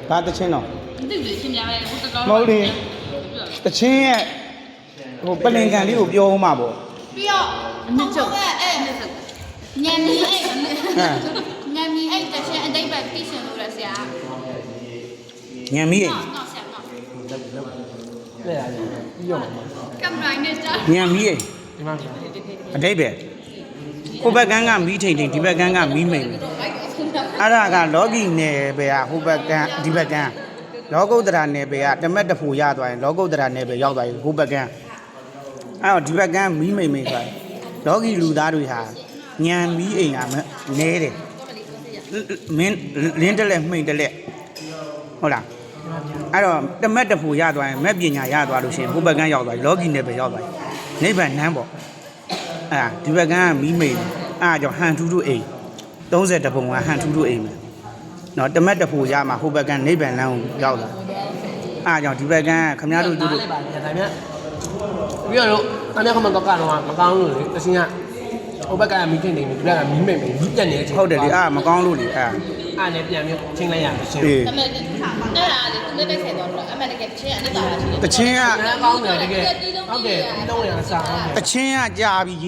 ဘာတချင်းတော့မဟုတ်လေတချင်းရဲ့ဟိုပလင်ကန်လေးကိုပြောဦးမှာပေါ့ပြီးတော့အမြင့်ချုပ်ညံမီအဲ့ညံမီအဲ့တချင်းအတိတ်ပဲသိရှင်လို့ရဆရာညံမီရဲ့နော်ဆရာနော်လက်ရတယ်ပြီးရောမှာကင်မရာနဲ့ကြာညံမီရဲ့ဒီမှာအတိတ်ပဲဟိုဘက်ကန်းကမီးထိန်ထိန်ဒီဘက်ကန်းကမီးမိန်အဲ့ဒါကလောကီနယ်ပဲကဟိုဘက်ကန်းဒီဘက်ကန်းလောကုတ္တရာနယ်ပဲကတမက်တဖို့ရသွားရင်လောကုတ္တရာနယ်ပဲရောက်သွားရင်ဟိုဘက်ကန်းအဲ့တော့ဒီဘက်ကန်းမီးမိန်မိန်သွားလောကီလူသားတွေဟာညံမီးအိမ်ကနဲတယ်မင်းလင်းတက်လက်မှိန်တက်လက်ဟုတ်လားအဲ့တော့တမက်တဖို့ရသွားရင်မက်ပညာရသွားလို့ရှိရင်ဟိုဘက်ကန်းရောက်သွားပြီလောကီနယ်ပဲရောက်သွားပြီနိဗ္ဗာန်နန်းပေါ့အဲ့ဒါဒီဘက်ကန်းကမီးမိန်အဲ့ဒါကြောင့်ဟန်ထူးတို့အိမ်30ပုံကဟန်ထူးတို့အိမ်ပဲနော်တမက်တဖို့ရမှာဟိုဘက်ကန်းနိဗ္ဗာန်နန်းကိုရောက်လာအဲ့ဒါကြောင့်ဒီဘက်ကန်းခမရတို့တို့ဒါမြတ်ပြီးတော့အမြတ်ခမတော့ကတော့မကောင်းလို့လေတချင်းကဟိုဘက်ကမီးထင်နေပြီဒီဘက်ကမီးမိတ်မိတ်မီးပြတ်နေတယ်ဟုတ်တယ်လေအဲ့မကောင်းလို့လေအဲ့နဲ့ပြန်ပြီးချင်းလိုက်ရမယ်ချင်းဒါပေမဲ့အဲ့ဒါလေသူတက်ဆိုင်တော့အမှန်တကယ်ချင်းအနိတာရှိတယ်တချင်းကကောင်းတယ်တကယ်ဟုတ်တယ်ပြီးတော့ရအစားတချင်းကကြာပြီရေး